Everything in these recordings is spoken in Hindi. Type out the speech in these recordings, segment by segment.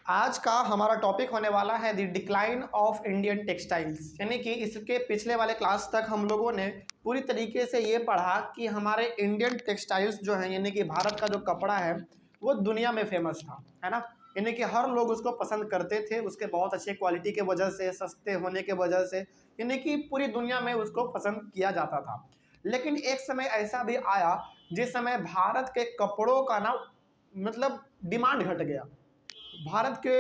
आज का हमारा टॉपिक होने वाला है the decline of Indian textiles. यानी कि इसके पिछले वाले क्लास तक हम लोगों ने पूरी तरीके से ये पढ़ा कि हमारे इंडियन टेक्सटाइल्स जो हैं, यानी कि भारत का जो कपड़ा है वो दुनिया में फेमस था, है ना। यानी कि हर लोग उसको पसंद करते थे, उसके बहुत अच्छे क्वालिटी के वजह से, सस्ते होने के वजह से, यानी कि पूरी दुनिया में उसको पसंद किया जाता था। लेकिन एक समय ऐसा भी आया जिस समय भारत के कपड़ों का ना मतलब डिमांड घट गया। भारत के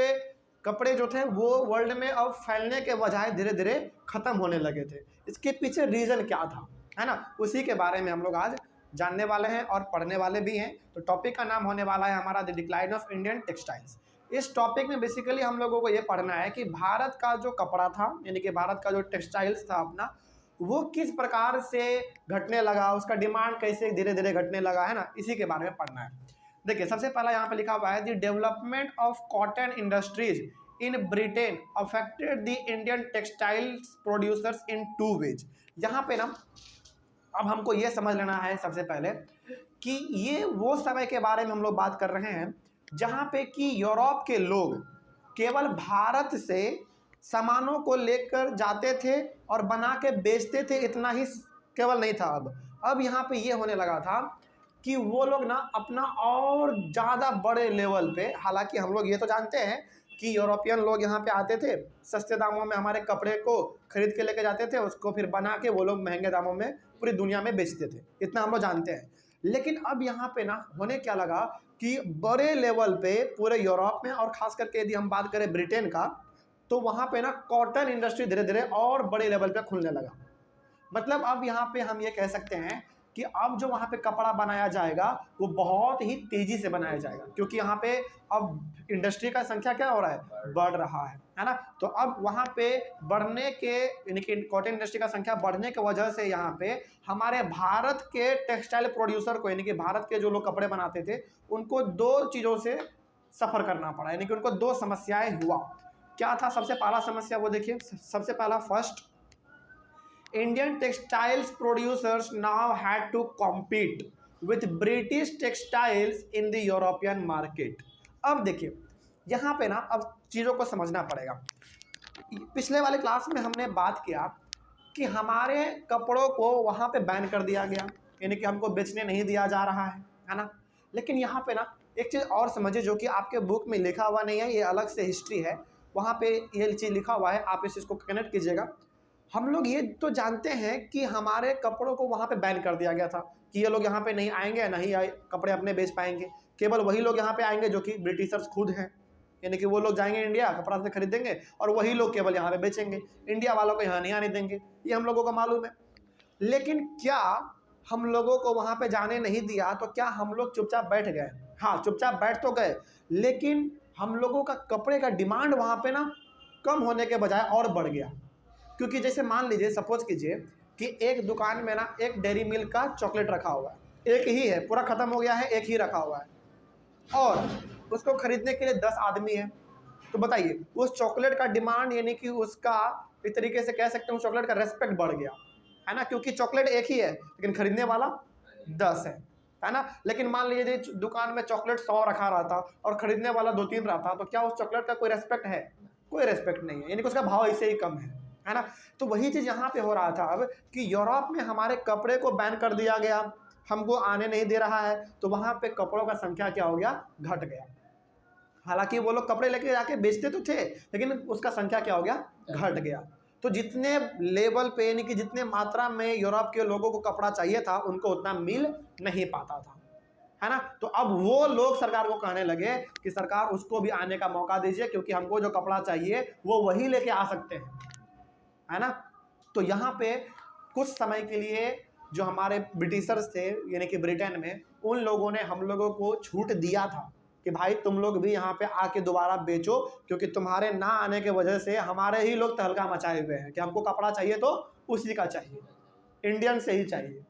कपड़े जो थे वो वर्ल्ड में अब फैलने के बजाय धीरे धीरे खत्म होने लगे थे। इसके पीछे रीज़न क्या था, है ना, उसी के बारे में हम लोग आज जानने वाले हैं और पढ़ने वाले भी हैं। तो टॉपिक का नाम होने वाला है हमारा the decline of Indian textiles. इस टॉपिक में बेसिकली हम लोगों को ये पढ़ना है कि भारत का जो कपड़ा था, यानी कि भारत का जो टेक्सटाइल्स था अपना, वो किस प्रकार से घटने लगा, उसका डिमांड कैसे धीरे धीरे घटने लगा, है ना, इसी के बारे में पढ़ना है। देखिए, सबसे पहला यहाँ पे लिखा हुआ है the development of cotton industries in Britain affected the Indian textiles producers in two ways. यहाँ पे ना अब हमको ये समझ लेना है सबसे पहले कि ये वो समय के बारे में हम लोग बात कर रहे हैं जहाँ पे कि यूरोप के लोग केवल भारत से सामानों को लेकर जाते थे और बना के बेचते थे, इतना ही केवल नहीं था। अब यहाँ पे ये होने लगा था कि वो लोग ना अपना और ज़्यादा बड़े लेवल पे, हालांकि हम लोग ये तो जानते हैं कि यूरोपियन लोग यहाँ पे आते थे, सस्ते दामों में हमारे कपड़े को खरीद के लेके जाते थे, उसको फिर बना के वो लोग महंगे दामों में पूरी दुनिया में बेचते थे, इतना हम लोग जानते हैं। लेकिन अब यहाँ पे ना होने क्या लगा कि बड़े लेवल पे पूरे यूरोप में, और ख़ास करके यदि हम बात करें ब्रिटेन का, तो वहाँ पे ना कॉटन इंडस्ट्री धीरे धीरे और बड़े लेवल पे खुलने लगा। मतलब अब यहाँ पे हम ये कह सकते हैं कि अब जो वहाँ पे कपड़ा बनाया जाएगा वो बहुत ही तेज़ी से बनाया जाएगा, क्योंकि यहाँ पे अब इंडस्ट्री का संख्या क्या हो रहा है, बढ़ रहा है ना। तो अब वहाँ पे बढ़ने के, यानी कि कॉटन इंडस्ट्री का संख्या बढ़ने की वजह से यहाँ पे हमारे भारत के टेक्सटाइल प्रोड्यूसर को, यानी कि भारत के जो लोग कपड़े बनाते थे, उनको दो चीज़ों से सफ़र करना पड़ा, यानी कि उनको दो समस्याएँ हुआ। क्या था सबसे पहला समस्या, वो देखिए। सबसे पहला, first, Indian textiles producers now had to compete with British textiles in the European market। अब देखिए यहाँ पे ना अब चीज़ों को समझना पड़ेगा। पिछले वाले क्लास में हमने बात किया कि हमारे कपड़ों को वहाँ पे बैन कर दिया गया, यानी कि हमको बेचने नहीं दिया जा रहा है ना। लेकिन यहाँ पे ना एक चीज़ और समझिए जो कि आपके बुक में लिखा हुआ नहीं है, ये अलग से हिस्ट्री है, वहाँ पे ये चीज़ लिखा हुआ है, आप इस चीज़ को कनेक्ट कीजिएगा। हम लोग ये तो जानते हैं कि हमारे कपड़ों को वहाँ पे बैन कर दिया गया था कि ये लोग यहाँ पे नहीं आएंगे, नहीं आए कपड़े अपने बेच पाएंगे, केवल वही लोग यहाँ पे आएंगे जो कि ब्रिटिशर्स खुद हैं, यानी कि वो लोग जाएंगे इंडिया, कपड़ा से खरीदेंगे और वही लोग केवल यहाँ पे बेचेंगे, इंडिया वालों को यहाँ नहीं आने देंगे, ये हम लोगों को मालूम है। लेकिन क्या हम लोगों को वहाँ पे जाने नहीं दिया तो क्या हम लोग चुपचाप बैठ गए? हाँ, चुपचाप बैठ तो गए, लेकिन हम लोगों का कपड़े का डिमांड वहाँ पे ना कम होने के बजाय और बढ़ गया। क्योंकि जैसे मान लीजिए, सपोज कीजिए कि एक दुकान में ना एक डेयरी मिल्क का चॉकलेट रखा हुआ है, एक ही है, पूरा ख़त्म हो गया है, एक ही रखा हुआ है, और उसको खरीदने के लिए 10 आदमी हैं। तो बताइए, उस चॉकलेट का डिमांड, यानी कि उसका एक तरीके से कह सकते हैं उस चॉकलेट का रेस्पेक्ट बढ़ गया, है ना, क्योंकि चॉकलेट एक ही है लेकिन खरीदने वाला 10 है ना। लेकिन मान लीजिए दुकान में चॉकलेट 100 रखा रहता और खरीदने वाला 2-3 रहता, तो क्या उस चॉकलेट का कोई रेस्पेक्ट है? कोई रेस्पेक्ट नहीं है, यानी कि उसका भाव ऐसे ही कम है ना। तो वही चीज़ यहाँ पे हो रहा था अब कि यूरोप में हमारे कपड़े को बैन कर दिया गया, हमको आने नहीं दे रहा है, तो वहाँ पे कपड़ों का संख्या क्या हो गया, घट गया। हालांकि वो लोग कपड़े लेके जाके बेचते तो थे, लेकिन उसका संख्या क्या हो गया, घट गया। तो जितने लेवल पे, यानी कि जितने मात्रा में यूरोप के लोगों को कपड़ा चाहिए था, उनको उतना मिल नहीं पाता था, है ना। तो अब वो लोग सरकार को कहने लगे कि सरकार उसको भी आने का मौका दीजिए, क्योंकि हमको जो कपड़ा चाहिए वो वही लेके आ सकते हैं, है ना। तो यहाँ पे कुछ समय के लिए जो हमारे ब्रिटिशर्स थे, यानी कि ब्रिटेन में, उन लोगों ने हम लोगों को छूट दिया था कि भाई तुम लोग भी यहाँ पे आके दोबारा बेचो, क्योंकि तुम्हारे ना आने के वजह से हमारे ही लोग तहलका मचाए हुए हैं कि हमको कपड़ा चाहिए तो उसी का चाहिए, इंडियन से ही चाहिए।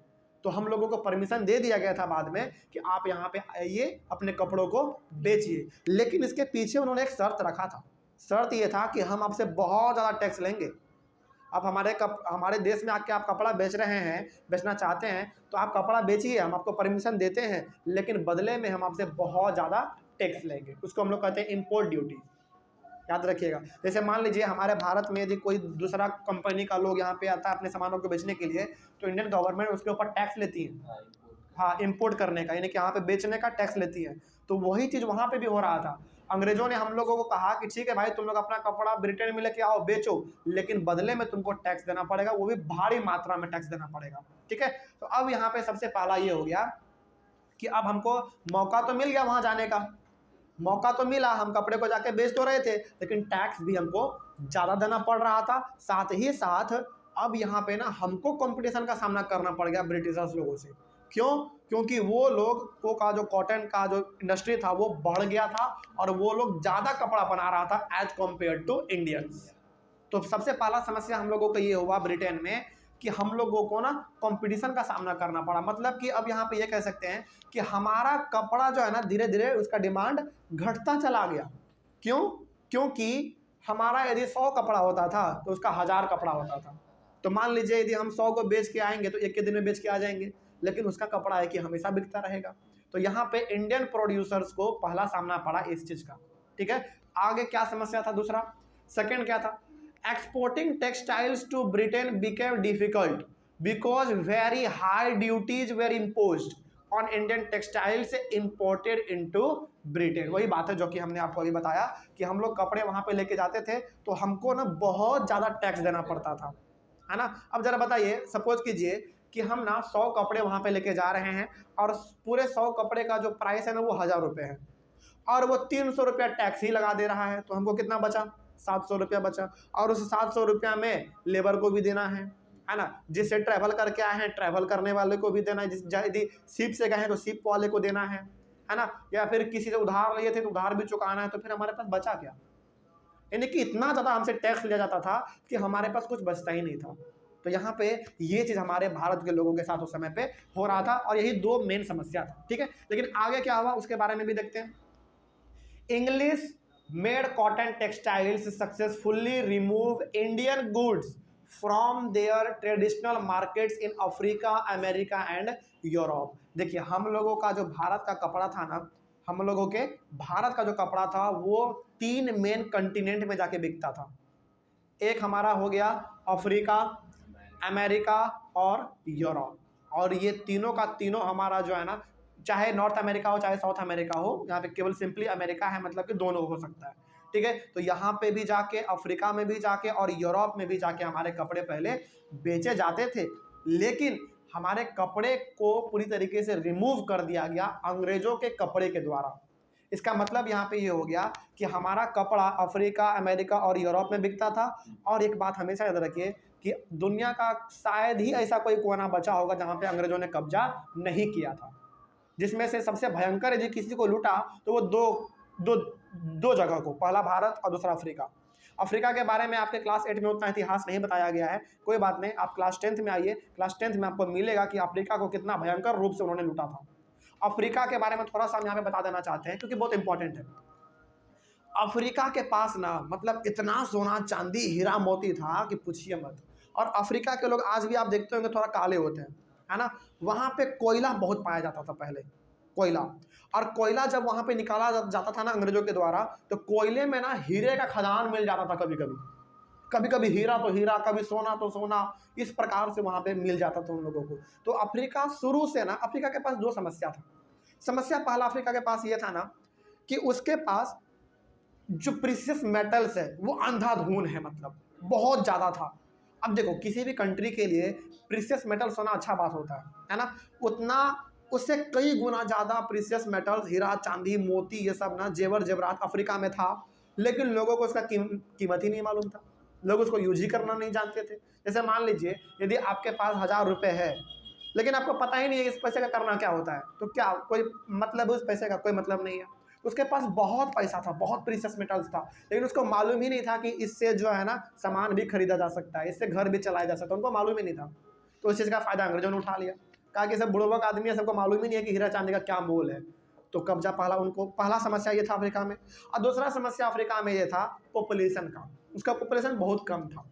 तो हम लोगों को परमिशन दे दिया गया था बाद में कि आप यहाँ पे आइए, अपने कपड़ों को बेचिए। लेकिन इसके पीछे उन्होंने एक शर्त रखा था। शर्त ये था कि हम आपसे बहुत ज़्यादा टैक्स लेंगे। अब हमारे देश में आके आप कपड़ा बेच रहे हैं, बेचना चाहते हैं, तो आप कपड़ा बेचिए, हम आपको परमिशन देते हैं, लेकिन बदले में हम आपसे बहुत ज़्यादा टैक्स लेंगे। उसको हम लोग कहते हैं इम्पोर्ट ड्यूटी, याद रखिएगा। जैसे मान लीजिए हमारे भारत में यदि कोई दूसरा कंपनी का लोग यहाँ पे आता है अपने सामानों को बेचने के लिए, तो इंडियन गवर्नमेंट उसके ऊपर टैक्स लेती है। हाँ, इंपोर्ट करने का, यानी कि यहाँ पे बेचने का टैक्स लेती है। तो वही चीज़ वहाँ पे भी हो रहा था। अंग्रेजों ने हम लोगों को कहा कि ठीक है भाई, तुम लोग अपना कपड़ा ब्रिटेन में लेके आओ, बेचो, लेकिन बदले में तुमको टैक्स देना पड़ेगा, वो भी भारी मात्रा में टैक्स देना पड़ेगा। ठीक है, तो अब यहाँ पे सबसे पहला ये हो गया कि अब हमको मौका तो मिल गया वहाँ जाने का, मौका तो मिला, हम कपड़े को जाके बेच तो रहे थे, लेकिन टैक्स भी हमको ज़्यादा देना पड़ रहा था। साथ ही साथ अब यहाँ पे ना हमको कंपटीशन का सामना करना पड़ गया ब्रिटिशर्स लोगों से। क्यों? क्योंकि वो लोग को का जो कॉटन का जो इंडस्ट्री था वो बढ़ गया था और वो लोग ज़्यादा कपड़ा बना रहा था एज कम्पेयर टू इंडियंस। तो सबसे पहला समस्या हम लोगों को ये हुआ ब्रिटेन में कि हम लोगों को ना कंपटीशन का सामना करना पड़ा। मतलब कि अब यहाँ पे ये कह सकते हैं कि हमारा कपड़ा जो है ना धीरे धीरे उसका डिमांड घटता चला गया। क्यों? क्योंकि हमारा यदि 100 कपड़ा होता था तो उसका 1000 कपड़ा होता था। तो मान लीजिए यदि हम 100 को बेच के आएंगे तो एक के दिन में बेच के आ जाएंगे, लेकिन उसका कपड़ा है कि हमेशा बिकता रहेगा। तो यहाँ पे इंडियन प्रोड्यूसर्स को पहला सामना पड़ा इस चीज़ का। ठीक है, आगे क्या समस्या था? दूसरा सेकंड क्या था? Exporting textiles to Britain became difficult because very high duties were imposed on Indian textiles imported into Britain। वही बात है जो कि हमने आपको अभी बताया कि हम लोग कपड़े वहाँ पे लेके जाते थे तो हमको ना बहुत ज़्यादा टैक्स देना पड़ता था, है ना। अब ज़रा बताइए, सपोज कीजिए कि हम ना 100 कपड़े वहाँ पे लेके जा रहे हैं और पूरे 100 कपड़े का जो प्राइस है ना वो 1000 रुपये है और वो 300 रुपया टैक्स ही लगा दे रहा है, तो हमको कितना बचा? 700 रुपया बचा। और उस 700 रुपया में लेबर को भी देना है ना, जिससे ट्रैवल करके आए हैं ट्रैवल करने वाले को भी देना है, जिस यदि शिप से गए हैं तो शिप वाले को देना है ना, या फिर किसी से उधार लिए थे तो उधार भी चुकाना है। तो फिर हमारे पास बचा क्या? यानी कि इतना ज़्यादा हमसे टैक्स लिया जाता था कि हमारे पास कुछ बचता ही नहीं था। तो यहाँ पे ये चीज़ हमारे भारत के लोगों के साथ उस समय पे हो रहा था और यही दो मेन समस्या था। ठीक है, लेकिन आगे क्या हुआ उसके बारे में भी देखते हैं। English made cotton textiles successfully remove Indian goods from their traditional markets in Africa, America and Europe। देखिए, हम लोगों का जो भारत का कपड़ा था ना, हम लोगों के भारत का जो कपड़ा था वो 3 मेन कंटिनेंट में जाके बिकता था। एक हमारा हो गया अफ्रीका, अमेरिका और यूरोप, और ये तीनों का तीनों हमारा जो है ना, चाहे नॉर्थ अमेरिका हो चाहे साउथ अमेरिका हो, यहाँ पे केवल सिंपली अमेरिका है, मतलब कि दोनों हो सकता है। ठीक है, तो यहाँ पे भी जाके अफ्रीका में भी जाके और यूरोप में भी जाके हमारे कपड़े पहले बेचे जाते थे, लेकिन हमारे कपड़े को पूरी तरीके से रिमूव कर दिया गया अंग्रेजों के कपड़े के द्वारा। इसका मतलब यहाँ पे ये हो गया कि हमारा कपड़ा अफ्रीका, अमेरिका और यूरोप में बिकता था। और एक बात हमेशा याद रखिए कि दुनिया का शायद ही ऐसा कोई कोना बचा होगा जहाँ पे अंग्रेजों ने कब्जा नहीं किया था, जिसमें से सबसे भयंकर यदि किसी को लूटा तो वो दो जगह को, पहला भारत और दूसरा अफ्रीका। अफ्रीका के बारे में आपके क्लास 8 में उतना इतिहास नहीं बताया गया है, कोई बात नहीं, आप क्लास 10th में आइए, क्लास 10th में आपको मिलेगा कि अफ्रीका को कितना भयंकर रूप से उन्होंने लूटा था। अफ्रीका के बारे में थोड़ा सा हम यहाँ पे बता देना चाहते हैं क्योंकि बहुत इंपॉर्टेंट है। अफ्रीका के पास ना मतलब इतना सोना चांदी हीरा मोती था कि पूछिए मत। और अफ्रीका के लोग आज भी आप देखते होंगे थोड़ा काले होते हैं, है ना। वहाँ पे कोयला बहुत पाया जाता था पहले, कोयला। और कोयला जब वहाँ पे निकाला जाता था ना अंग्रेजों के द्वारा, तो कोयले में ना हीरे का खदान मिल जाता था, कभी कभी कभी कभी हीरा तो हीरा, कभी सोना तो सोना, इस प्रकार से वहाँ पे मिल जाता था उन लोगों को। तो अफ्रीका शुरू से ना, अफ्रीका के पास 2 समस्या था। समस्या पहला अफ्रीका के पास ये था ना कि उसके पास जो प्रीशियस मेटल्स है वो अंधाधुन है, मतलब बहुत ज़्यादा था। अब देखो, किसी भी कंट्री के लिए प्रीशियस मेटल्स होना अच्छा बात होता है ना, उतना उससे कई गुना ज़्यादा प्रीशियस मेटल्स, हीरा चांदी मोती ये सब ना, जेवर जेवरात अफ्रीका में था, लेकिन लोगों को उसका कीमत ही नहीं मालूम था, लोग उसको यूज ही करना नहीं जानते थे। जैसे मान लीजिए यदि आपके पास 1000 रुपये है, लेकिन आपको पता ही नहीं है इस पैसे का करना क्या होता है, तो क्या कोई मतलब उस पैसे का कोई मतलब नहीं है। उसके पास बहुत पैसा था, बहुत प्रीशियस मेटल्स था, लेकिन उसको मालूम ही नहीं था कि इससे जो है ना सामान भी खरीदा जा सकता है, इससे घर भी चलाया जा सकता है, उनको मालूम ही नहीं था। तो उस चीज़ का फायदा अंग्रेजों ने उठा लिया, कहा कि सब बुढ़वक आदमी है, सबको मालूम ही नहीं है कि हीरा चांदी का क्या मोल है। तो कब्जा पहला समस्या ये था अफ्रीका में। और दूसरा समस्या अफ्रीका में ये था पॉपुलेशन का, उसका पॉपुलेशन बहुत कम था,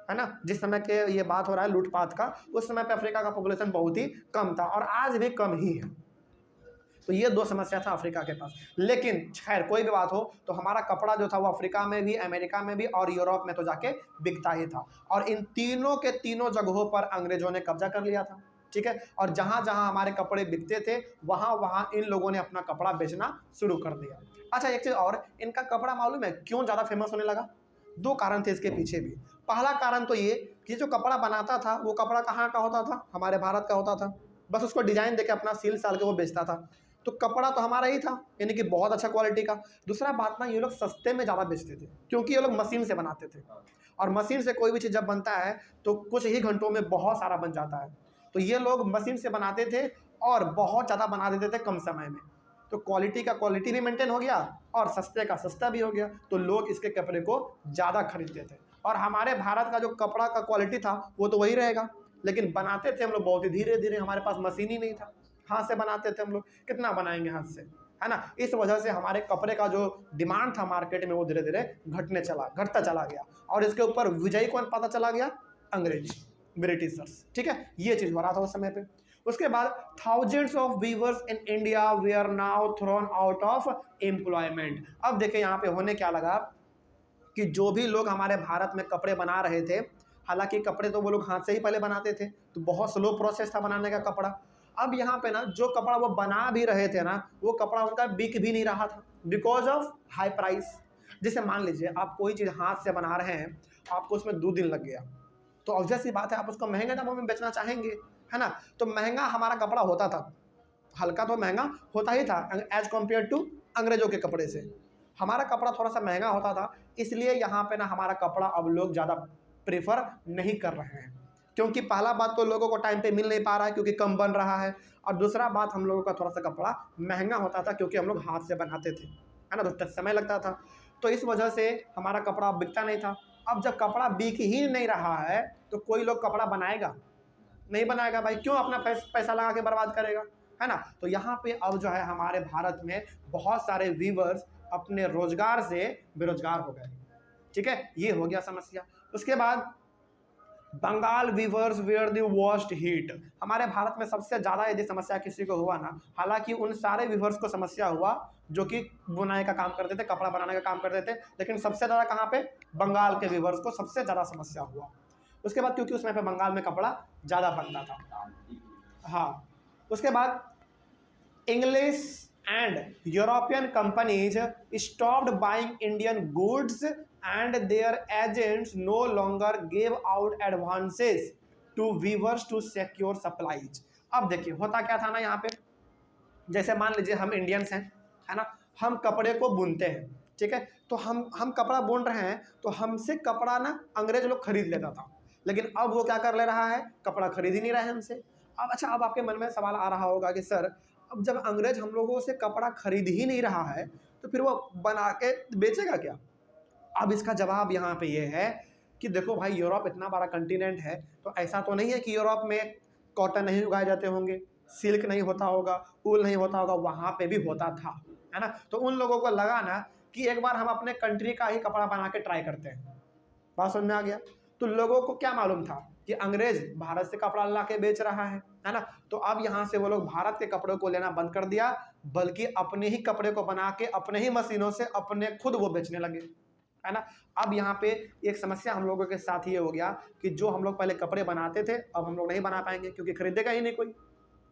है ना। जिस समय के ये बात हो रहा है लूटपाट का, उस समय पे अफ्रीका का पॉपुलेशन बहुत ही कम था और आज भी कम ही है। तो ये दो समस्या था अफ्रीका के पास। लेकिन खैर कोई भी बात हो, तो हमारा कपड़ा जो था वो अफ्रीका में भी, अमेरिका में भी और यूरोप में तो जाके बिकता ही था। और इन तीनों के तीनों जगहों पर अंग्रेजों ने कब्जा कर लिया था, ठीक है। और जहां जहां हमारे कपड़े बिकते थे वहां वहां इन लोगों ने अपना कपड़ा बेचना शुरू कर दिया। अच्छा, एक चीज और, इनका कपड़ा मालूम है क्यों ज्यादा फेमस होने लगा? दो कारण थे इसके पीछे भी। पहला कारण तो ये कि जो कपड़ा बनाता था वो कपड़ा कहाँ का होता था? हमारे भारत का होता था। बस उसको डिजाइन देके अपना सील साल के वो बेचता था, तो कपड़ा तो हमारा ही था, यानी कि बहुत अच्छा क्वालिटी का। दूसरा बात ना, ये लोग सस्ते में ज़्यादा बेचते थे क्योंकि ये लोग मशीन से बनाते थे, और मशीन से कोई भी चीज़ जब बनता है तो कुछ ही घंटों में बहुत सारा बन जाता है। तो ये लोग मशीन से बनाते थे और बहुत ज़्यादा बना देते थे कम समय में। तो क्वालिटी का क्वालिटी भी मेंटेन हो गया और सस्ते का सस्ता भी हो गया, तो लोग इसके कपड़े को ज़्यादा खरीदते थे। और हमारे भारत का जो कपड़ा का क्वालिटी था वो तो वही रहेगा, लेकिन बनाते थे हम लोग बहुत ही धीरे धीरे, हमारे पास मशीन ही नहीं था, हाथ से बनाते थे हम लोग। कितना बनाएंगे हाथ से, है ना? इस वजह से हमारे कपड़े का जो डिमांड था मार्केट में वो धीरे धीरे घटता चला गया। और इसके ऊपर विजयी कौन पता चला गया? अंग्रेज, ब्रिटिशर्स, ठीक है। ये चीज़ हो रहा था उस समय पे। उसके बाद thousands of weavers in India they are now thrown out of employment. अब देखिए यहाँ पे होने क्या लगा कि जो भी लोग हमारे भारत में कपड़े बना रहे थे, हालांकि कपड़े तो वो लोग हाथ से ही पहले बनाते थे, तो बहुत स्लो प्रोसेस था बनाने का कपड़ा। अब यहाँ पे ना जो कपड़ा वो बना भी रहे थे ना, वो कपड़ा उनका बिक भी नहीं रहा था बिकॉज ऑफ हाई प्राइस। जैसे मान लीजिए आप कोई चीज़ हाथ से बना रहे हैं, आपको उसमें 2 दिन लग गया, तो ऑब्वियस सी बात है आप उसको महंगे दामों में बेचना चाहेंगे, है ना? तो महंगा हमारा कपड़ा होता था, हल्का तो महंगा होता ही था एज कम्पेयर टू अंग्रेजों के कपड़े से। हमारा कपड़ा थोड़ा सा महंगा होता था, इसलिए यहाँ पे ना हमारा कपड़ा अब लोग ज़्यादा प्रेफर नहीं कर रहे हैं, क्योंकि पहला बात तो लोगों को टाइम पे मिल नहीं पा रहा है क्योंकि कम बन रहा है, और दूसरा बात हम लोगों का थोड़ा सा कपड़ा महंगा होता था क्योंकि हम लोग हाथ से बनाते थे, है ना? तो समय लगता था, तो इस वजह से हमारा कपड़ा बिकता नहीं था। अब जब कपड़ा बिक ही नहीं रहा है तो कोई लोग कपड़ा बनाएगा? नहीं बनाएगा भाई, क्यों अपना पैसा लगा के बर्बाद करेगा, है ना? तो यहाँ पे अब जो है हमारे भारत में बहुत सारे वीवर्स अपने रोजगार से बेरोजगार हो गए, ठीक है। ये हो गया समस्या। उसके बाद Bengal weavers were the worst hit. हमारे भारत में सबसे ज़्यादा यदि समस्या किसी को हुआ ना, हालांकि उन सारे वीवर्स को समस्या हुआ जो कि बुनाई का काम करते थे, कपड़ा बनाने का काम करते थे, लेकिन सबसे ज़्यादा कहाँ पे? बंगाल के वीवर्स को सबसे ज़्यादा समस्या हुआ। उसके बाद क्योंकि उसमें पे बंगाल में कपड़ा ज़्यादा बनता था। हाँ, उसके बाद English and European companies stopped buying Indian goods and their agents no longer gave out advances to weavers to secure supplies। अब देखिए होता क्या था ना यहाँ पे, जैसे मान लीजिए हम इंडियंस हैं, है ना? हम कपड़े को बुनते हैं, ठीक है। तो हम कपड़ा बुन रहे हैं तो हमसे कपड़ा ना अंग्रेज लोग खरीद लेता था, लेकिन अब वो क्या कर ले रहा है? कपड़ा खरीद ही नहीं रहा है हमसे। अब अच्छा, अब आपके मन में सवाल आ रहा होगा कि सर अब जब अंग्रेज हम लोगों से कपड़ा खरीद ही नहीं रहा है तो फिर वो बना के बेचेगा क्या? अब इसका जवाब यहाँ पे ये है कि देखो भाई, यूरोप इतना बड़ा कंटिनेंट है, तो ऐसा तो नहीं है कि यूरोप में कॉटन नहीं उगाए जाते होंगे, सिल्क नहीं होता होगा, ऊल नहीं होता होगा, वहाँ पे भी होता था, है ना? तो उन लोगों को लगा ना कि एक बार हम अपने कंट्री का ही कपड़ा बना के ट्राई करते हैं। बात समझ में आ गया? तो लोगों को क्या मालूम था कि अंग्रेज भारत से कपड़ा ला के बेच रहा है ना? तो अब यहाँ से वो लोग भारत के कपड़ों को लेना बंद कर दिया, बल्कि अपने ही कपड़े को बना के अपने ही मशीनों से अपने खुद वो बेचने लगे, है ना? अब यहाँ पे एक समस्या हम लोगों के साथ ये हो गया कि जो हम लोग पहले कपड़े बनाते थे अब हम लोग नहीं बना पाएंगे क्योंकि खरीदेगा ही नहीं कोई,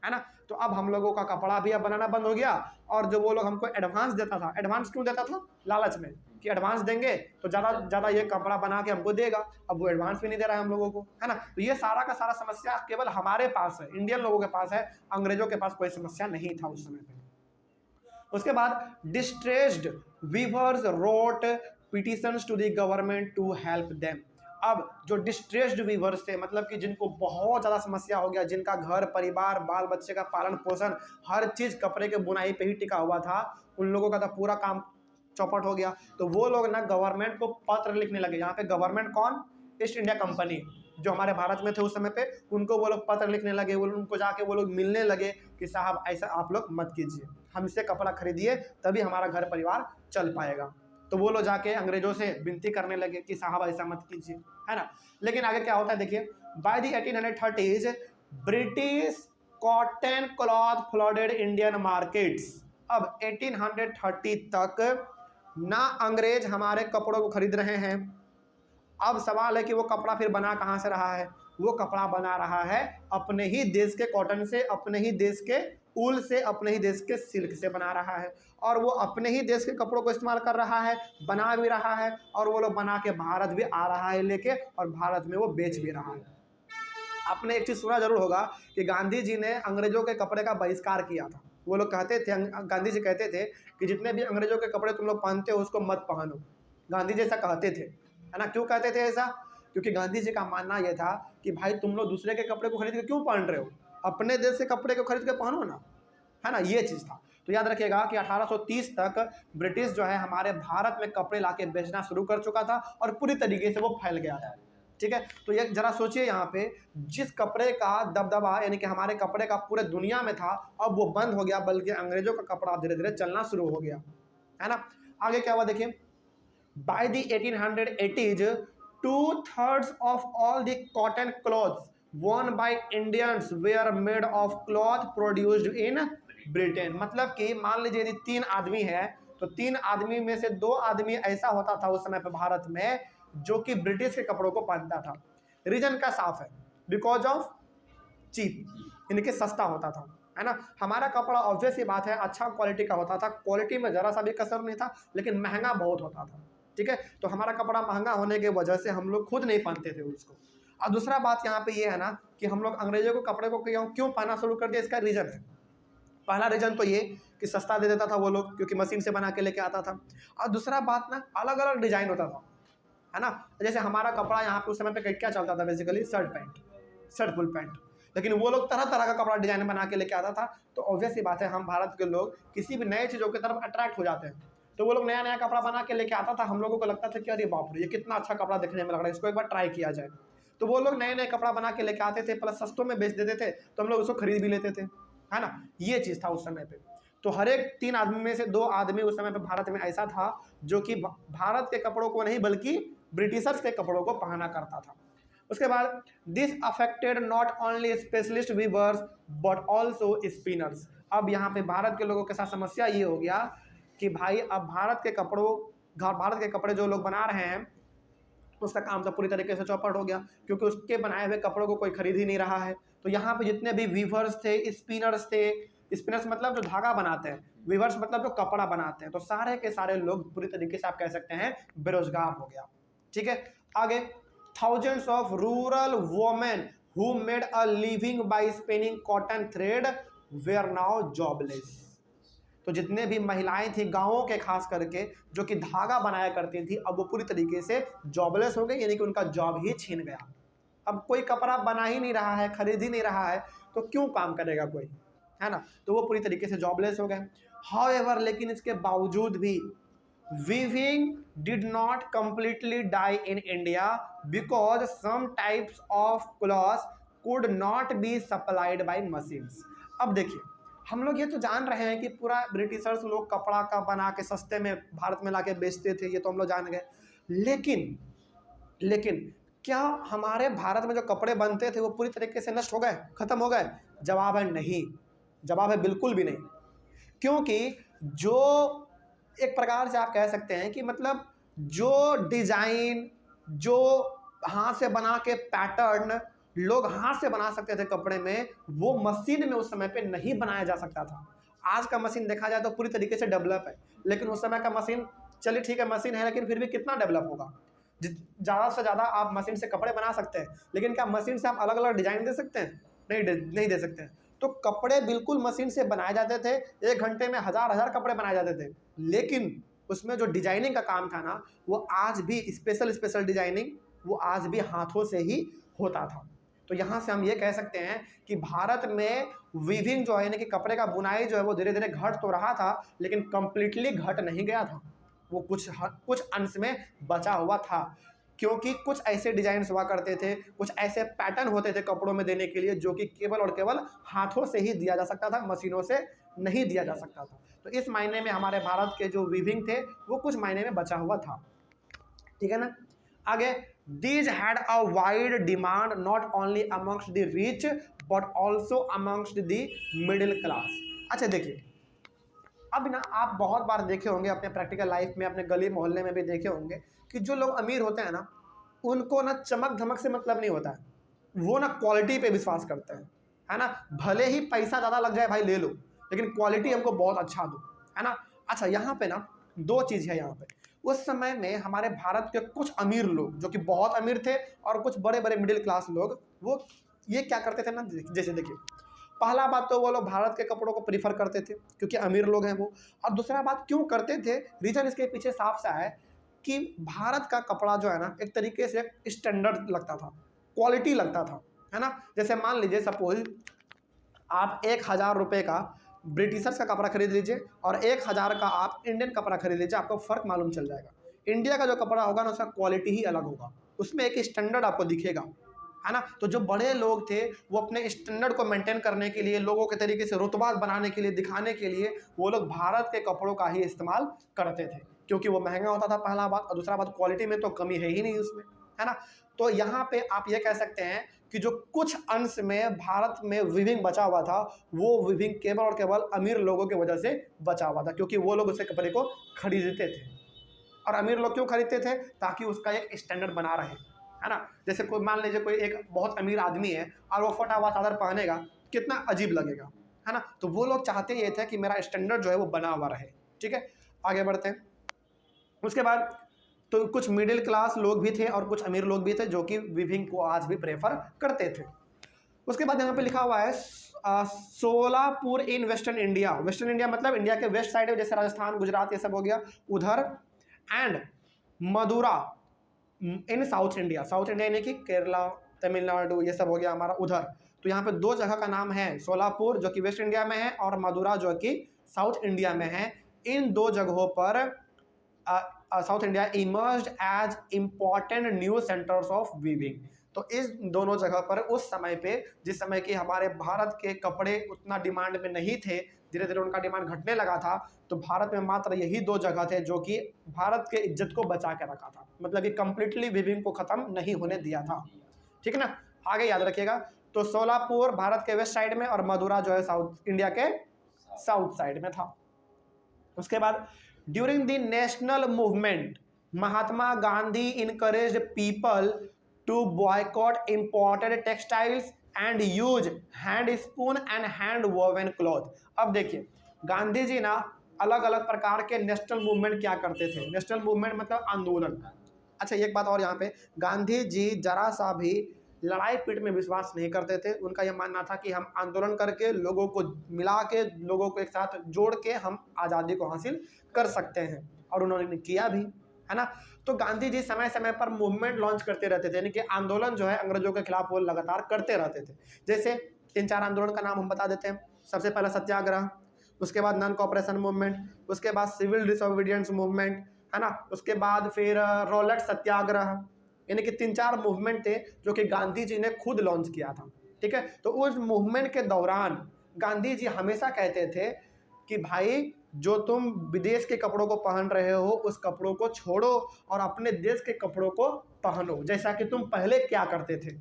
है ना? तो अब हम लोगों का कपड़ा भी अब बनाना बंद हो गया। और जो वो लोग हमको एडवांस देता था, एडवांस क्यों देता था? लालच में कि एडवांस देंगे तो ज़्यादा ये कपड़ा बना के हमको देगा, अब वो एडवांस भी नहीं दे रहा है हम लोगों को, है ना? तो ये सारा का सारा समस्या केवल हमारे पास है, इंडियन लोगों के पास है, अंग्रेजों के पास कोई समस्या नहीं था उस समय पर। उसके बाद distressed weavers wrote petitions to the government to help them. अब जो डिस्ट्रेस्ड वीवर्स थे, मतलब कि जिनको बहुत ज़्यादा समस्या हो गया, जिनका घर परिवार बाल बच्चे का पालन पोषण हर चीज़ कपड़े के बुनाई पे ही टिका हुआ था, उन लोगों का तो पूरा काम चौपट हो गया। तो वो लोग ना गवर्नमेंट को पत्र लिखने लगे। यहाँ पे गवर्नमेंट कौन? ईस्ट इंडिया कंपनी जो हमारे भारत में थे उस समय पे, उनको वो लोग पत्र लिखने लगे, उनको जाके वो लोग मिलने लगे कि साहब ऐसा आप लोग मत कीजिए, हमसे कपड़ा खरीदिए तभी हमारा घर परिवार चल पाएगा। तो वो लोग जाके अंग्रेजों से विनती करने लगे कि साहब ऐसा मत कीजिए, है ना? लेकिन आगे क्या होता है देखिए, by the 1830s British cotton cloth flooded Indian markets. अब 1830 तक ना अंग्रेज हमारे कपड़ों को खरीद रहे हैं। अब सवाल है कि वो कपड़ा फिर बना कहाँ से रहा है? वो कपड़ा बना रहा है अपने ही देश के कॉटन से, अपने ही देश के ऊल से, अपने ही देश के सिल्क से बना रहा है। और वो अपने ही देश के कपड़ों को इस्तेमाल कर रहा है, बना भी रहा है, और वो लोग बना के भारत भी आ रहा है लेके, और भारत में वो बेच भी रहा है। आपने एक चीज़ सुना जरूर होगा कि गांधी जी ने अंग्रेजों के कपड़े का बहिष्कार किया था। वो लोग कहते थे, गांधी जी कहते थे कि जितने भी अंग्रेजों के कपड़े तुम लोग पहनते हो उसको मत पहनो। गांधी जी ऐसा कहते थे, है ना। क्यों कहते थे ऐसा? क्योंकि गांधी जी का मानना यह था कि भाई तुम लोग दूसरे के कपड़े को खरीद के क्यों पहन रहे हो, अपने देश के कपड़े को खरीद के पहनो ना, है ना। ये चीज़ था। तो याद रखिएगा कि 1830 तक ब्रिटिश जो है हमारे भारत में कपड़े लाके बेचना शुरू कर चुका था और पूरी तरीके से वो फैल गया था। ठीक है, तो ये जरा सोचिए, यहाँ पे जिस कपड़े का दबदबा यानी कि हमारे कपड़े का पूरे दुनिया में था, अब वो बंद हो गया, बल्कि अंग्रेजों का कपड़ा धीरे धीरे चलना शुरू हो गया, है ना। आगे क्या हुआ देखिए, by the 1880s 2/3 of all the cotton clothes worn by Indians were made of cloth produced in Britain। मतलब कि मान लीजिए यदि 3 आदमी है तो 3 आदमी में से 2 आदमी ऐसा होता था उस समय पे भारत में जो कि ब्रिटिश के कपड़ों को पहनता था। रीजन का साफ है, बिकॉज ऑफ चीप, यानी कि सस्ता होता था, है ना। हमारा कपड़ा ऑब्वियस ही बात है अच्छा क्वालिटी का होता था, क्वालिटी में जरा सा भी कसर नहीं था, लेकिन महंगा बहुत होता था। ठीक है, तो हमारा कपड़ा महंगा होने की वजह से हम लोग खुद नहीं पहनते थे उसको। और दूसरा बात यहाँ पे ये है ना कि हम लोग अंग्रेजों को कपड़े को क्यों पहनना शुरू कर दिया, इसका रीजन है। पहला रीजन तो ये कि सस्ता दे देता था वो लोग, क्योंकि मशीन से बना के लेके आता था। और दूसरा बात ना, अलग अलग डिजाइन होता था, है ना। जैसे हमारा कपड़ा यहाँ पे उस समय पे क्या चलता था, basically shirt pant, shirt full pant, लेकिन वो लोग तरह तरह का कपड़ा डिजाइन बना के लेके आता था। तो ऑब्वियस ही बात है हम भारत के लोग किसी भी नए चीज़ों की तरफ अट्रैक्ट हो जाते हैं। तो वो लोग नया नया कपड़ा बना के लेके आता था, हम लोगों को लगता था कि अरे बाप रे ये कितना अच्छा कपड़ा दिखने में लग रहा है, इसको एक बार ट्राई किया जाए। तो वो लोग नए नए कपड़ा बना के लेके आते थे, प्लस सस्तों में बेच देते थे, तो हम लोग उसको खरीद भी लेते थे, है ना। ये चीज़ था उस समय पे। तो हर एक 3 आदमी में से 2 आदमी उस समय पे भारत में ऐसा था जो कि भारत के कपड़ों को नहीं बल्कि ब्रिटिशर्स के कपड़ों को पहना करता था। उसके बाद this affected not only specialist weavers but also spinners. अब यहाँ पे भारत के लोगों के साथ समस्या ये हो गया कि भाई अब भारत के कपड़े जो लोग बना रहे हैं उसका काम तो पूरी तरीके से चौपट हो गया, क्योंकि उसके बनाए हुए कपड़ों को कोई खरीद ही नहीं रहा है। तो यहाँ पे जितने भी वीवर्स थे, स्पिनर्स थे, स्पिनर्स मतलब जो धागा बनाते हैं, वीवर्स मतलब जो कपड़ा बनाते हैं, तो सारे के सारे लोग पूरी तरीके से आप कह सकते हैं बेरोजगार हो गया। ठीक है, आगे thousands of rural women who made a living by spinning cotton thread were now jobless। तो जितने भी महिलाएं थी गांवों के खास करके जो कि धागा बनाया करती थी, अब वो पूरी तरीके से जॉबलेस हो गई, यानी कि उनका जॉब ही छीन गया। अब कोई कपड़ा बना ही नहीं रहा है, खरीद ही नहीं रहा है, तो क्यों काम करेगा कोई, है ना। तो वो पूरी तरीके से जॉबलेस हो गए। हाउएवर, लेकिन इसके बावजूद भी weaving did not completely die in India because some types of cloth could not be supplied by machines। अब देखिए, हम लोग ये तो जान रहे हैं कि पूरा ब्रिटिशर्स लोग कपड़ा का बना के सस्ते में भारत में लाके बेचते थे, ये तो हम लोग जान गए। लेकिन क्या हमारे भारत में जो कपड़े बनते थे वो पूरी तरीके से नष्ट हो गए, खत्म हो गए? जवाब है नहीं, जवाब है बिल्कुल भी नहीं। क्योंकि जो एक प्रकार से आप कह सकते हैं कि मतलब जो डिजाइन, जो हाथ से बना के पैटर्न लोग हाथ से बना सकते थे कपड़े में, वो मशीन में उस समय पे नहीं बनाया जा सकता था। आज का मशीन देखा जाए तो पूरी तरीके से डेवलप है, लेकिन उस समय का मशीन, चलिए ठीक है मशीन है, लेकिन फिर भी कितना डेवलप होगा। ज़्यादा से ज़्यादा आप मशीन से कपड़े बना सकते हैं, लेकिन क्या मशीन से आप अलग अलग डिजाइन दे सकते हैं? नहीं दे सकते हैं। तो कपड़े बिल्कुल मशीन से बनाए जाते थे, 1 घंटे में हजार कपड़े बनाए जाते थे, लेकिन उसमें जो डिजाइनिंग का काम था ना, वो आज भी स्पेशल डिजाइनिंग वो आज भी हाथों से ही होता था। तो यहाँ से हम ये कह सकते हैं कि भारत में वीविंग जो है, यानी कि कपड़े का बुनाई जो है, वो धीरे धीरे घट तो रहा था, लेकिन कंप्लीटली घट नहीं गया था, वो कुछ अंश में बचा हुआ था। क्योंकि कुछ ऐसे डिजाइन हुआ करते थे, कुछ ऐसे पैटर्न होते थे कपड़ों में देने के लिए जो कि केवल और केवल हाथों से ही दिया जा सकता था, मशीनों से नहीं दिया जा सकता था। तो इस मायने में हमारे भारत के जो वीविंग थे वो कुछ मायने में बचा हुआ था। ठीक है ना। आगे, these had a wide demand not only amongst the rich but also amongst the middle class. अच्छा देखिए, अब ना आप बहुत बार देखे होंगे अपने प्रैक्टिकल लाइफ में, अपने गली मोहल्ले में भी देखे होंगे कि जो लोग अमीर होते हैं ना, उनको ना चमक धमक से मतलब नहीं होता है, वो ना क्वालिटी पे विश्वास करते हैं, है ना। भले ही पैसा ज़्यादा लग जाए भाई ले लो, लेकिन क्वालिटी हमको बहुत अच्छा दो, है ना। अच्छा यहाँ पे ना दो चीज़ है यहाँ पे। उस समय में हमारे भारत के कुछ अमीर लोग जो कि बहुत अमीर थे और कुछ बड़े बड़े मिडिल क्लास लोग, वो ये क्या करते थे ना, जैसे देखिए, पहला बात तो वो लोग भारत के कपड़ों को प्रीफर करते थे क्योंकि अमीर लोग हैं वो। और दूसरा बात क्यों करते थे, रीजन इसके पीछे साफ सा है कि भारत का कपड़ा जो है ना एक तरीके से स्टैंडर्ड लगता था, क्वालिटी लगता था, है ना। जैसे मान लीजिए सपोज आप 1,000 रुपये का ब्रिटिशर्स का कपड़ा खरीद लीजिए और 1,000 का आप इंडियन कपड़ा खरीद लीजिए, आपको फ़र्क मालूम चल जाएगा। इंडिया का जो कपड़ा होगा ना उसका क्वालिटी ही अलग होगा, उसमें एक स्टैंडर्ड आपको दिखेगा, है ना। तो जो बड़े लोग थे वो अपने स्टैंडर्ड को मेंटेन करने के लिए, लोगों के तरीके से रुतबा बनाने के लिए, दिखाने के लिए वो लोग भारत के कपड़ों का ही इस्तेमाल करते थे क्योंकि वो महंगा होता था पहला बात, और दूसरा बात क्वालिटी में तो कमी है ही नहीं उसमें, है ना। तो यहाँ पे आप ये कह सकते हैं कि जो कुछ अंश में भारत में वीविंग बचा हुआ था, वो वीविंग केवल और केवल अमीर लोगों की वजह से बचा हुआ था क्योंकि वो लोग उस कपड़े को खरीदते थे। और अमीर लोग क्यों खरीदते थे, ताकि उसका एक स्टैंडर्ड बना रहे, है ना। जैसे कोई मान लीजिए कोई एक बहुत अमीर आदमी है और वो फटा हुआ चादर पहनेगा, कितना अजीब लगेगा, है ना। तो वो लोग चाहते ये थे कि मेरा स्टैंडर्ड जो है वो बना हुआ रहे। ठीक है, आगे बढ़ते हैं। उसके बाद तो कुछ मिडिल क्लास लोग भी थे और कुछ अमीर लोग भी थे जो कि वीविंग को आज भी प्रेफर करते थे। उसके बाद यहाँ पे लिखा हुआ है Solapur in western India. Western India मतलब इंडिया के वेस्ट साइड है, जैसे राजस्थान, गुजरात, ये सब हो गया उधर। And Madura in south India. South India यानी कि केरला, तमिलनाडु, ये सब हो गया हमारा उधर। तो यहाँ पे दो जगह का नाम है, सोलापुर जो कि वेस्ट इंडिया में है और मदुरा जो कि साउथ इंडिया में है। इन दो जगहों पर South India emerged as important new centres of weaving. तो इस दोनों जगह पर उस समय पे, जिस समय कि हमारे भारत के कपड़े उतना डिमांड में नहीं थे, धीरे धीरे उनका डिमांड घटने लगा था, तो भारत में मात्र यही दो जगह थे जो कि भारत के इज्जत को बचा के रखा था, मतलब कि कंप्लीटली वीविंग को खत्म नहीं होने दिया था। ठीक है ना, आगे याद रखिएगा। तो सोलापुर भारत के वेस्ट साइड में और मदुरा जो है साउथ इंडिया के साउथ साइड में था। उसके बाद during the national movement Mahatma Gandhi encouraged people to boycott imported textiles and use hand spun and hand woven cloth. अब देखिए, गांधी जी ना अलग अलग प्रकार के नेशनल मूवमेंट क्या करते थे। नेशनल मूवमेंट मतलब आंदोलन। अच्छा एक बात और यहाँ पे, गांधी जी जरा सा भी लड़ाई पीट में विश्वास नहीं करते थे। उनका यह मानना था कि हम आंदोलन करके लोगों को मिला के, लोगों को एक साथ जोड़ के हम आज़ादी को हासिल कर सकते हैं, और उन्होंने किया भी, है ना। तो गांधी जी समय समय पर मूवमेंट लॉन्च करते रहते थे, यानी कि आंदोलन जो है अंग्रेजों के खिलाफ वो लगातार करते रहते थे। जैसे 3-4 आंदोलन का नाम हम बता देते हैं। सबसे पहला सत्याग्रह, उसके बाद नॉन कॉपरेशन मूवमेंट, उसके बाद सिविल डिसोबीडियंस मूवमेंट, है ना। उसके बाद फिर रॉलेट सत्याग्रह, यानी कि 3-4 मूवमेंट थे जो कि गांधी जी ने खुद लॉन्च किया था। ठीक है, तो उस मूवमेंट के दौरान गांधी जी हमेशा कहते थे कि भाई जो तुम विदेश के कपड़ों को पहन रहे हो उस कपड़ों को छोड़ो और अपने देश के कपड़ों को पहनो, जैसा कि तुम पहले क्या करते थे,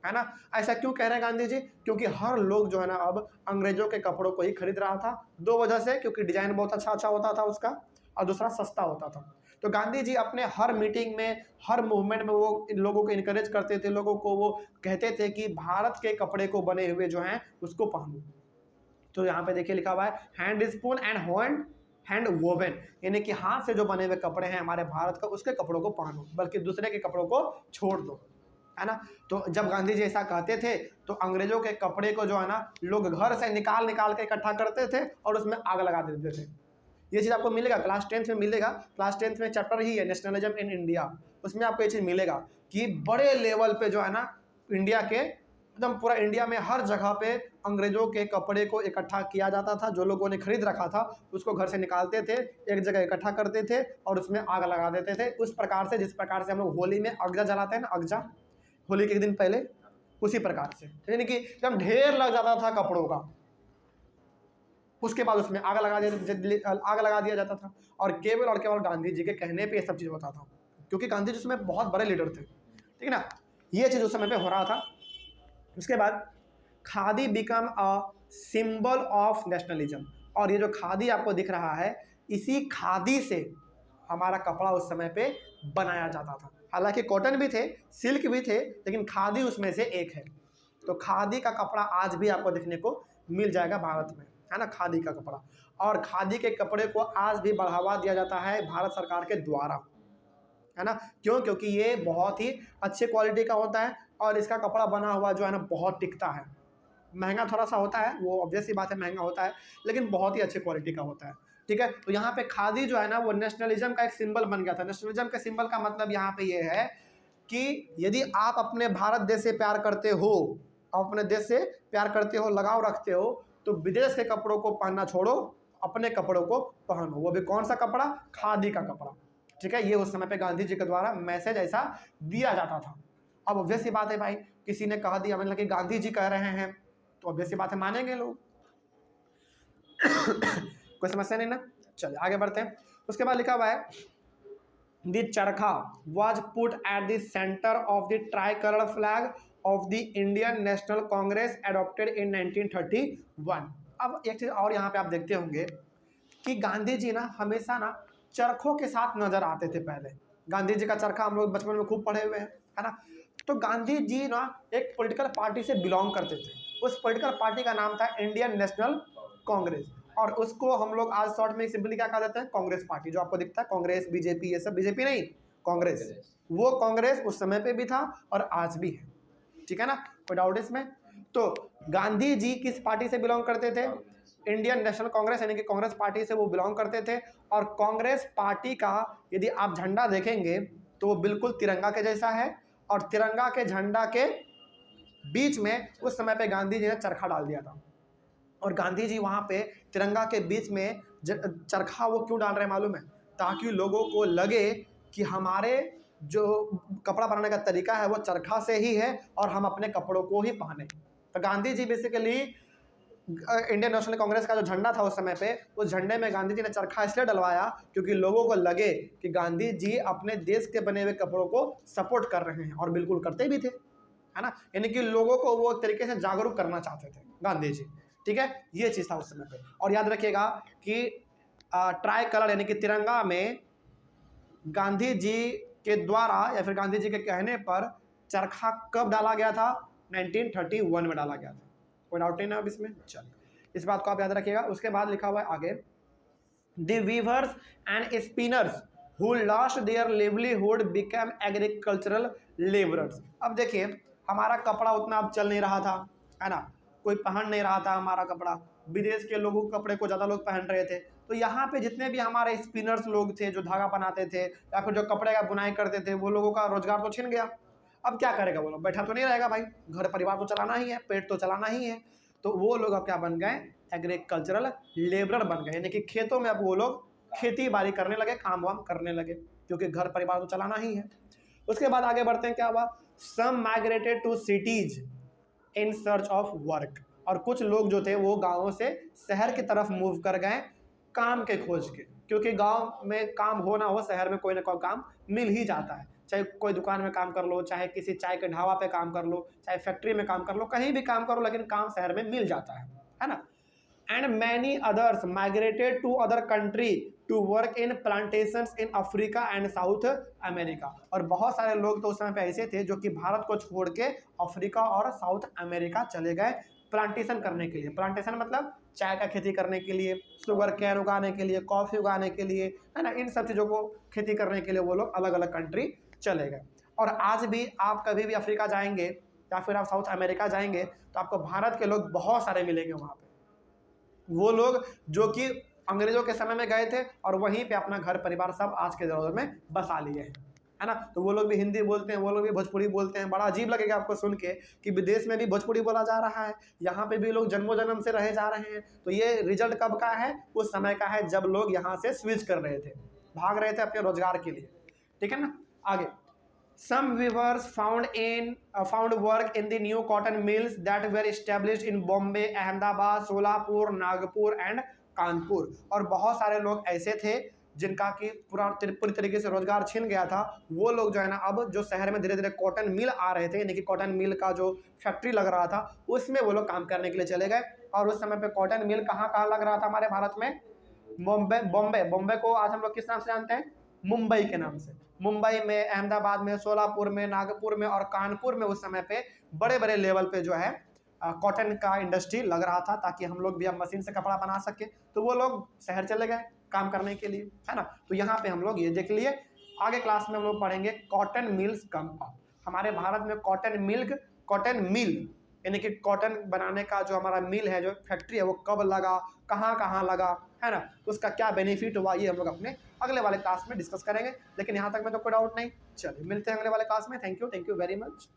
है ना। ऐसा क्यों कह रहे हैं गांधी जी, क्योंकि हर लोग जो है ना अब अंग्रेजों के कपड़ों को ही खरीद रहा था। दो वजह से, क्योंकि डिजाइन बहुत अच्छा अच्छा होता था उसका, और दूसरा सस्ता होता था। तो गांधी जी अपने हर मीटिंग में, हर मूवमेंट में वो इन लोगों को इनकरेज करते थे, लोगों को वो कहते थे कि भारत के कपड़े को बने हुए जो हैं उसको पहनो। तो यहाँ पे देखिए लिखा हुआ है hand spun and hand woven, यानी कि हाथ से जो बने हुए कपड़े हैं हमारे भारत का, उसके कपड़ों को पहनो, बल्कि दूसरे के कपड़ों को छोड़ दो, है ना। तो जब गांधी जी ऐसा कहते थे तो अंग्रेजों के कपड़े को जो है ना लोग घर से निकाल निकाल के इकट्ठा करते थे और उसमें आग लगा देते थे। ये चीज़ आपको मिलेगा क्लास 10th में मिलेगा। क्लास 10th में चैप्टर ही है नेशनलिज्म इन इंडिया, उसमें आपको ये चीज़ मिलेगा कि बड़े लेवल पे जो है ना इंडिया के, एकदम पूरा इंडिया में हर जगह पे अंग्रेजों के कपड़े को इकट्ठा किया जाता था। जो लोगों ने खरीद रखा था उसको घर से निकालते थे, एक जगह इकट्ठा करते थे और उसमें आग लगा देते थे। उस प्रकार से, जिस प्रकार से हम लोग होली में अगजा जलाते हैं ना, अगजा होली के एक दिन पहले, उसी प्रकार से, यानी कि एकदम ढेर लग जाता था कपड़ों का, उसके बाद उसमें आग लगा दिया जाता था। और केवल गांधी जी के कहने पे ये सब चीज़ होता था, क्योंकि गांधी जी उस समय बहुत बड़े लीडर थे। ठीक है ना, ये चीज़ उस समय पे हो रहा था। उसके बाद khadi become a symbol of nationalism. और ये जो खादी आपको दिख रहा है, इसी खादी से हमारा कपड़ा उस समय पे बनाया जाता था। हालांकि कॉटन भी थे, सिल्क भी थे, लेकिन खादी उसमें से एक है। तो खादी का कपड़ा आज भी आपको देखने को मिल जाएगा भारत में, है ना, खादी का कपड़ा। और खादी के कपड़े को आज भी बढ़ावा दिया जाता है भारत सरकार के द्वारा, है ना। क्यों? क्योंकि ये बहुत ही अच्छे क्वालिटी का होता है और इसका कपड़ा बना हुआ जो है ना बहुत टिकता है। महंगा थोड़ा सा होता है, वो ऑब्वियस सी बात है, महंगा होता है, लेकिन बहुत ही अच्छे क्वालिटी का होता है। ठीक है, तो यहाँ पे खादी जो है ना वो नेशनलिज्म का एक सिंबल बन गया था। नेशनलिज्म के सिंबल का मतलब यहाँ पे ये है कि यदि आप अपने भारत देश से प्यार करते हो, आप अपने देश से प्यार करते हो, लगाव रखते हो, तो विदेश के कपड़ों को पहनना छोड़ो, अपने कपड़ों को पहनो। वो भी कौन सा कपड़ा? खादी का कपड़ा। ठीक है, ये उस समय पे गांधी जी के द्वारा मैसेज ऐसा दिया जाता था। अब ऑब्वियस सी बात है भाई, किसी ने कह दिया मतलब कि गांधी जी कह रहे हैं, तो ऑब्वियस सी बात है मानेंगे लोग। कोई समस्या नहीं ना। चलिए आगे बढ़ते हैं। उसके बाद लिखा हुआ है द चरखा was put at the center of the tricolor flag of the Indian National Congress adopted in 1931। अब एक चीज और यहाँ पे आप देखते होंगे कि गांधी जी ना हमेशा ना चरखों के साथ नजर आते थे। पहले गांधी जी का चरखा हम लोग बचपन में खूब पढ़े हुए हैं, है ना। तो गांधी जी ना एक पॉलिटिकल पार्टी से बिलोंग करते थे। उस पॉलिटिकल पार्टी का नाम था इंडियन नेशनल कांग्रेस, और उसको हम लोग आज शॉर्ट में सिंपली क्या कह देते हैं? कांग्रेस पार्टी। जो आपको दिखता है कांग्रेस, बीजेपी, ये सब बीजेपी नहीं, कांग्रेस। वो कांग्रेस उस समय पे भी था और आज भी है। ठीक है ना, कोई डाउट इसमें? तो गांधी जी किस पार्टी से बिलोंग करते थे? इंडियन नेशनल कांग्रेस, यानी कि कांग्रेस पार्टी से वो बिलोंग करते थे। और कांग्रेस पार्टी का यदि आप झंडा देखेंगे तो वो बिल्कुल तिरंगा के जैसा है, और तिरंगा के झंडा के बीच में उस समय पे गांधी जी ने चरखा डाल दिया था। और गांधी जी वहाँ पे तिरंगा के बीच में चरखा वो क्यों डाल रहे हैं मालूम है? ताकि लोगों को लगे कि हमारे जो कपड़ा बनाने का तरीका है वो चरखा से ही है और हम अपने कपड़ों को ही पहने। तो Gandhi ji basically Indian national Congress का जो झंडा था उस समय पे, उस झंडे में गांधी जी ने चरखा इसलिए डलवाया क्योंकि लोगों को लगे कि गांधी जी अपने देश के बने हुए कपड़ों को सपोर्ट कर रहे हैं, और बिल्कुल करते भी थे, है ना। यानी कि लोगों को वो एक तरीके से जागरूक करना चाहते थे गांधी जी। ठीक है, ये चीज़ था उस समय पे। और याद रखिएगा कि ट्राई कलर यानी कि तिरंगा में गांधी जी के द्वारा या फिर गांधी जी के कहने पर चरखा कब डाला गया था? 1931 में डाला गया था। कोई डाउट नहीं ना अब इसमें? चलिए इस बात को आप याद रखिएगा। उसके बाद लिखा हुआ है आगे, the weavers and spinners who lost their livelihood became agricultural laborers। अब देखिए हमारा कपड़ा उतना अब चल नहीं रहा था, है ना, कोई पहन नहीं रहा था हमारा कपड़ा, विदेश के लोगों के कपड़े को ज़्यादा लोग पहन रहे थे। तो यहाँ पे जितने भी हमारे स्पिनर्स लोग थे जो धागा बनाते थे या फिर जो कपड़े का बुनाई करते थे, वो लोगों का रोजगार तो छिन गया। अब क्या करेगा वो लोग? बैठा तो नहीं रहेगा भाई, घर परिवार तो चलाना ही है, पेट तो चलाना ही है। तो वो लोग अब क्या बन गए? एग्रीकल्चरल लेबरर बन गए, यानी कि खेतों में अब वो लोग खेती बाड़ी करने लगे, काम वाम करने लगे, क्योंकि घर परिवार तो चलाना ही है। उसके बाद आगे बढ़ते हैं, क्या हुआ? Some migrated to cities in search of work. और कुछ लोग जो थे वो गाँवों से शहर की तरफ मूव कर गए काम के खोज के, क्योंकि गांव में काम हो ना हो, शहर में कोई ना कोई काम मिल ही जाता है। चाहे कोई दुकान में काम कर लो, चाहे किसी चाय के ढाबा पे काम कर लो, चाहे फैक्ट्री में काम कर लो, कहीं भी काम करो, लेकिन काम शहर में मिल जाता है ना। And many others migrated to other country to work in plantations in Africa and South America. और बहुत सारे लोग तो उस समय पे ऐसे थे जो कि भारत को छोड़ के अफ्रीका और साउथ अमेरिका चले गए प्लांटेशन करने के लिए। प्लांटेशन मतलब चाय का खेती करने के लिए, शुगर केन उगाने के लिए, कॉफ़ी उगाने के लिए, है ना, इन सब चीज़ों को खेती करने के लिए वो लोग अलग अलग कंट्री चले गए। और आज भी आप कभी भी अफ्रीका जाएंगे या फिर आप साउथ अमेरिका जाएंगे तो आपको भारत के लोग बहुत सारे मिलेंगे वहाँ पे। वो लोग जो कि अंग्रेजों के समय में गए थे और वहीं पे अपना घर परिवार सब आज के दौर में बसा लिए हैं, है ना। तो वो लोग भी हिंदी बोलते हैं, वो लोग भी भोजपुरी बोलते हैं। बड़ा अजीब लगेगा आपको सुन के कि विदेश में भी भोजपुरी बोला जा रहा है, यहाँ पे भी लोग जन्मों जन्म से रहे जा रहे हैं। तो ये रिजल्ट कब का है? उस समय का है जब लोग यहाँ से स्विच कर रहे थे, भाग रहे थे अपने रोजगार के लिए। ठीक है ना। आगे, some weavers found work in the new cotton mills that were established in Bombay, Ahmedabad, Solapur, Nagpur and Kanpur. और बहुत सारे लोग ऐसे थे जिनका कि पूरी तरीके से रोजगार छीन गया था, वो लोग जो है ना अब जो शहर में धीरे धीरे कॉटन मिल आ रहे थे, यानी कि कॉटन मिल का जो फैक्ट्री लग रहा था उसमें वो लोग काम करने के लिए चले गए। और उस समय पे कॉटन मिल कहाँ कहाँ लग रहा था हमारे भारत में? बॉम्बे बॉम्बे बॉम्बे को आज हम लोग किस नाम से जानते हैं? मुंबई के नाम से। मुंबई में, अहमदाबाद में, सोलापुर में, नागपुर में और कानपुर में उस समय पे बड़े बड़े लेवल पे जो है कॉटन का इंडस्ट्री लग रहा था, ताकि हम लोग भी अब मशीन से कपड़ा बना सके। तो वो लोग शहर चले गए काम करने के लिए, है ना। तो यहाँ पे हम लोग ये देख लिए। आगे क्लास में हम लोग पढ़ेंगे कॉटन मिल्स कम अप। हमारे भारत में कॉटन मिल यानी कि कॉटन बनाने का जो हमारा मिल है, जो फैक्ट्री है, वो कब लगा, कहाँ कहाँ लगा, है ना, उसका क्या बेनिफिट हुआ, ये हम लोग अपने अगले वाले क्लास में डिस्कस करेंगे। लेकिन यहाँ तक में तो कोई डाउट नहीं। चलिए मिलते हैं अगले वाले क्लास में। Thank you very much.